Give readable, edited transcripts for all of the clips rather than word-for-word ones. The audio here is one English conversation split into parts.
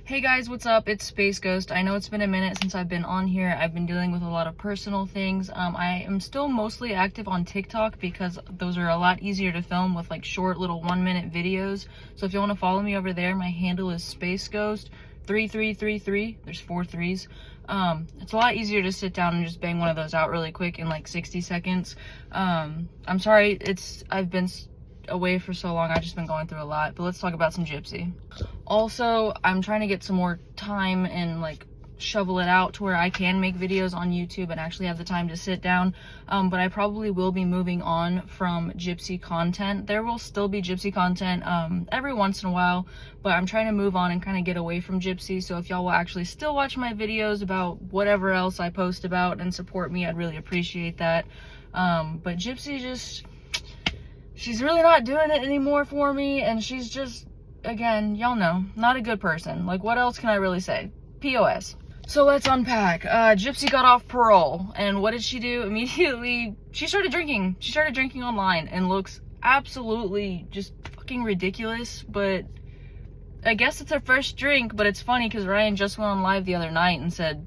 Hey guys, what's up? It's Space Ghost. I know it's been a minute since I've been on here. I've been dealing with a lot of personal things. I am still mostly active on TikTok because those are a lot easier to film with like short little 1-minute videos. So if you want to follow me over there, my handle is Space Ghost 3333. There's 4 3s. It's a lot easier to sit down and just bang one of those out really quick in like 60 seconds. I'm sorry, I've been away for so long. I've just been going through a lot, but let's talk about some Gypsy. Also, I'm trying to get some more time and like shovel it out to where I can make videos on YouTube and actually have the time to sit down. But I probably will be moving on from Gypsy content. There will still be Gypsy content every once in a while, but I'm trying to move on and kind of get away from Gypsy. So if y'all will actually still watch my videos about whatever else I post about and support me, I'd really appreciate that. But Gypsy she's really not doing it anymore for me, and she's just, again, y'all know, not a good person. Like, what else can I really say? POS. So let's unpack. Gypsy got off parole, and what did she do? Immediately, she started drinking. She started drinking online and looks absolutely just fucking ridiculous, but I guess it's her first drink. But it's funny because Ryan just went on live the other night and said,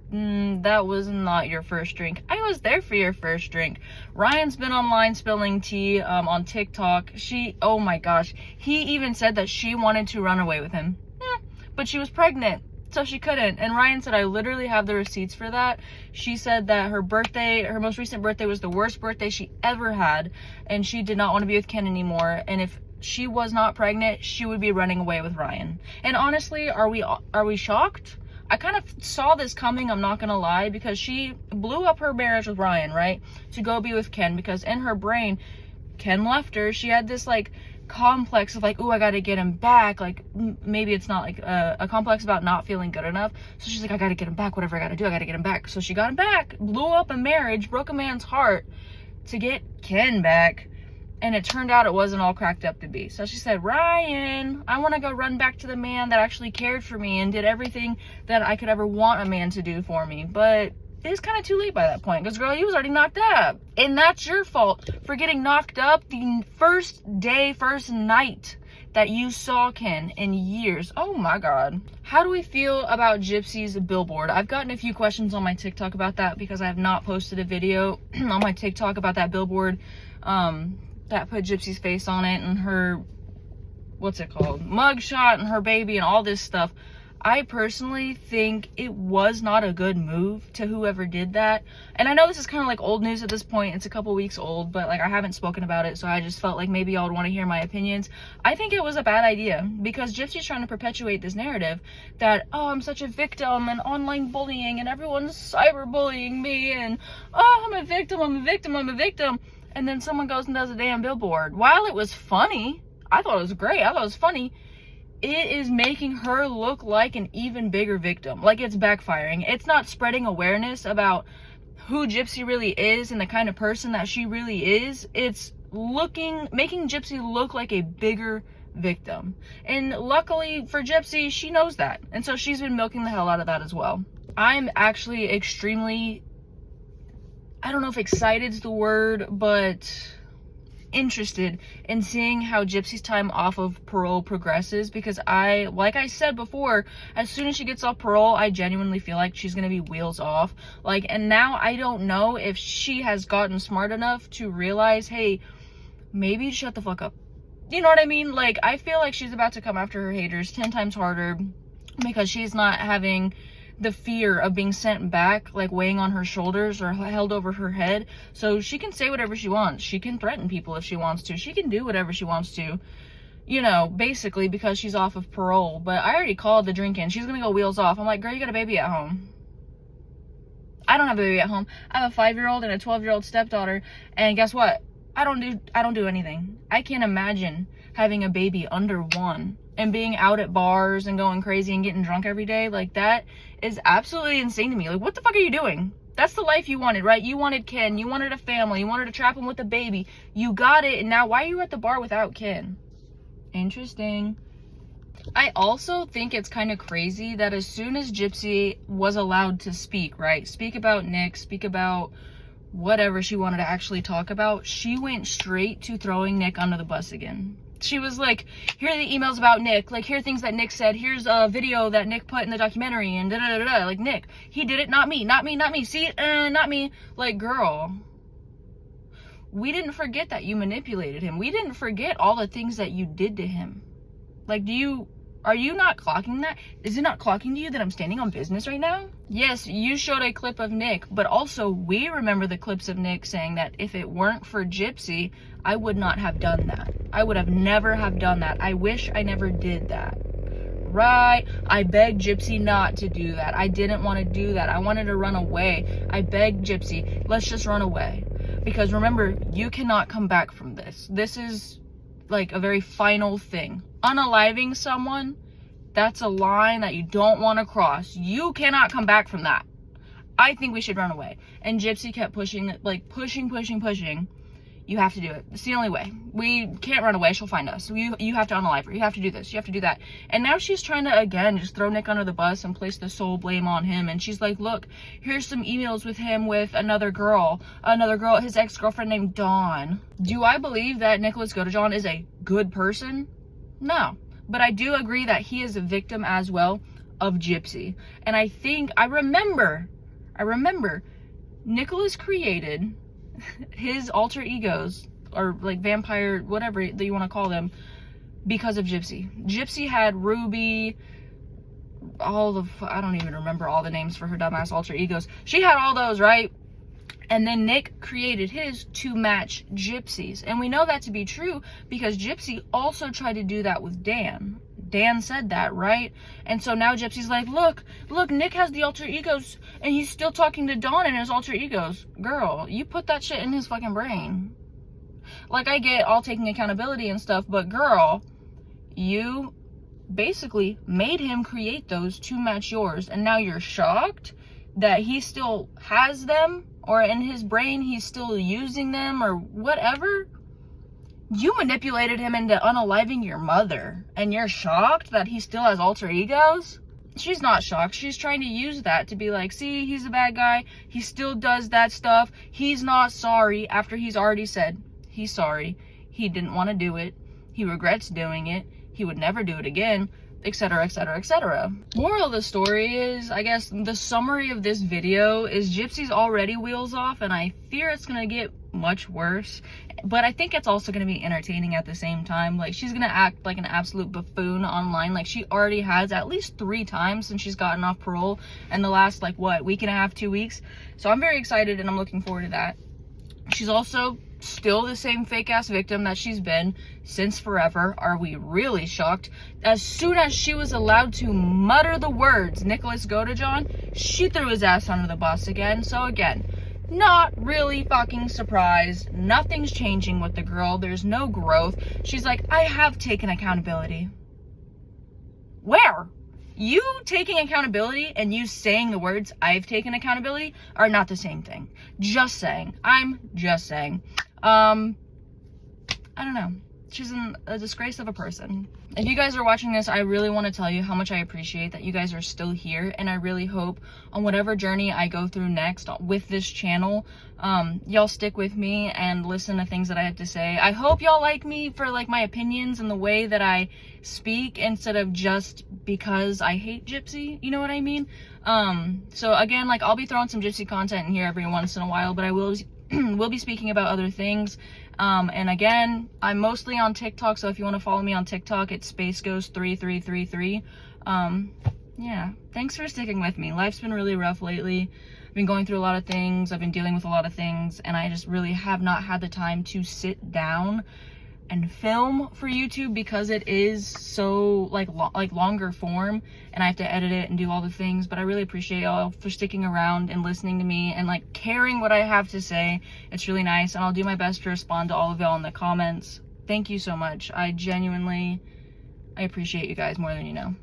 that was not your first drink. I was there for your first drink. Ryan's been online spilling tea on TikTok. Oh my gosh, he even said that she wanted to run away with him, but she was pregnant, so she couldn't. And Ryan said, I literally have the receipts for that. She said that her most recent birthday was the worst birthday she ever had, and she did not want to be with Ken anymore, and if she was not pregnant, she would be running away with Ryan. And honestly, are we shocked? I kind of saw this coming, I'm not gonna lie, because she blew up her marriage with Ryan, right, to go be with Ken, because in her brain, Ken left her. She had this like complex of like, oh, I gotta get him back. Like, maybe it's not like a complex about not feeling good enough. So she's like, I gotta get him back, whatever I gotta do, I gotta get him back. So she got him back, blew up a marriage, broke a man's heart to get Ken back. And it turned out it wasn't all cracked up to be. So she said, Ryan, I want to go run back to the man that actually cared for me and did everything that I could ever want a man to do for me. But it was kind of too late by that point, because girl, he was already knocked up. And that's your fault for getting knocked up the first night that you saw Ken in years. Oh my God. How do we feel about Gypsy's billboard? I've gotten a few questions on my TikTok about that, because I have not posted a video on my TikTok about that billboard that put Gypsy's face on it, and her, what's it called, mugshot, and her baby and all this stuff. I personally think it was not a good move to whoever did that. And I know this is kind of like old news at this point. It's a couple weeks old, but like I haven't spoken about it, so I just felt like maybe y'all would want to hear my opinions. I think it was a bad idea, because Gypsy's trying to perpetuate this narrative that, oh, I'm such a victim and online bullying and everyone's cyberbullying me, and oh, I'm a victim. And then someone goes and does a damn billboard. While it was funny, I thought it was great, I thought it was funny, it is making her look like an even bigger victim. Like, it's backfiring. It's not spreading awareness about who Gypsy really is and the kind of person that she really is. It's making Gypsy look like a bigger victim. And luckily for Gypsy, she knows that. And so she's been milking the hell out of that as well. I'm actually extremely, I don't know if excited is the word, but interested in seeing how Gypsy's time off of parole progresses, because like I said before, as soon as she gets off parole, I genuinely feel like she's gonna be wheels off. Like, and now I don't know if she has gotten smart enough to realize, hey, maybe shut the fuck up. You know what I mean? Like, I feel like she's about to come after her haters 10 times harder, because she's not having the fear of being sent back like weighing on her shoulders or held over her head. So she can say whatever she wants. She can threaten people if she wants to. She can do whatever she wants to, you know, basically, because she's off of parole. But I already called the drinking. She's gonna go wheels off. I'm like, girl, you got a baby at home. I don't have a baby at home. I have a 5-year-old and a 12-year-old stepdaughter, and guess what? I don't do anything. I can't imagine having a baby under 1 and being out at bars and going crazy and getting drunk every day. Like, that is absolutely insane to me. Like, what the fuck are you doing? That's the life you wanted, right? You wanted Ken, you wanted a family, you wanted to trap him with a baby. You got it, and now why are you at the bar without Ken? Interesting. I also think it's kind of crazy that as soon as Gypsy was allowed to speak, right? Speak about Nick, speak about whatever she wanted to actually talk about, she went straight to throwing Nick under the bus again. She was like, here are the emails about Nick. Like, here are things that Nick said. Here's a video that Nick put in the documentary and da-da-da-da. Like, Nick, he did it, not me, not me, not me. See, not me. Like, girl, we didn't forget that you manipulated him. We didn't forget all the things that you did to him. Like, are you not clocking that? Is it not clocking to you that I'm standing on business right now? Yes, you showed a clip of Nick, but also we remember the clips of Nick saying that if it weren't for Gypsy, I would not have done that. I would have never have done that. I wish I never did that. Right? I begged Gypsy not to do that. I didn't want to do that. I wanted to run away. I begged Gypsy, let's just run away. Because remember, you cannot come back from this. This is like a very final thing. Unaliving someone, that's a line that you don't want to cross. You cannot come back from that. I think we should run away. And Gypsy kept pushing, like pushing. You have to do it. It's the only way. We can't run away. She'll find us. You have to unalive her. You have to do this. You have to do that. And now she's trying to, again, just throw Nick under the bus and place the sole blame on him. And she's like, look, here's some emails with him with another girl, his ex-girlfriend named Dawn. Do I believe that Nicholas Godejohn is a good person? No. But I do agree that he is a victim as well of Gypsy. And I remember Nicholas created his alter egos, or like vampire, whatever that you want to call them, because of Gypsy. Gypsy had Ruby, I don't even remember all the names for her dumbass alter egos. She had all those, right? And then Nick created his to match Gypsy's. And we know that to be true because Gypsy also tried to do that with Dan. Dan said that, right? And so now Gypsy's like, look, Nick has the alter egos and he's still talking to Dawn in his alter egos. Girl, you put that shit in his fucking brain. Like, I get all taking accountability and stuff, but girl, you basically made him create those to match yours. And now you're shocked that he still has them, or in his brain he's still using them, or whatever. You manipulated him into unaliving your mother, and you're shocked that he still has alter egos? She's not shocked. She's trying to use that to be like, see, he's a bad guy. He still does that stuff. He's not sorry after he's already said he's sorry. He didn't want to do it. He regrets doing it. He would never do it again, etc., etc., etc. Moral of the story is, I guess, the summary of this video is Gypsy's already wheels off, and I fear it's gonna get much worse, but I think it's also going to be entertaining at the same time. Like, she's going to act like an absolute buffoon online, like she already has at least 3 times since she's gotten off parole in the last, like, what, week and a half, 2 weeks. So I'm very excited and I'm looking forward to that. She's also still the same fake ass victim that she's been since forever. Are we really shocked? As soon as she was allowed to mutter the words Nicholas Godejohn, she threw his ass under the bus again. So again, not really fucking surprised. Nothing's changing with the girl. There's no growth. She's like, I have taken accountability. Where? You taking accountability and you saying the words I've taken accountability are not the same thing. Just saying. I'm just saying. I don't know. She's a disgrace of a person. If you guys are watching this, I really want to tell you how much I appreciate that you guys are still here, and I really hope on whatever journey I go through next with this channel, y'all stick with me and listen to things that I have to say. I hope y'all like me for, like, my opinions and the way that I speak, instead of just because I hate Gypsy, you know what I mean? So again, like, I'll be throwing some Gypsy content in here every once in a while, but I will be speaking about other things. And again, I'm mostly on TikTok, so if you want to follow me on TikTok, it's spacegoes3333. Yeah, thanks for sticking with me. Life's been really rough lately. I've been going through a lot of things. I've been dealing with a lot of things, and I just really have not had the time to sit down and film for YouTube because it is so like longer form, and I have to edit it and do all the things. But I really appreciate y'all for sticking around and listening to me and, like, caring what I have to say. It's really nice, and I'll do my best to respond to all of y'all in the comments. Thank you so much. I appreciate you guys more than you know.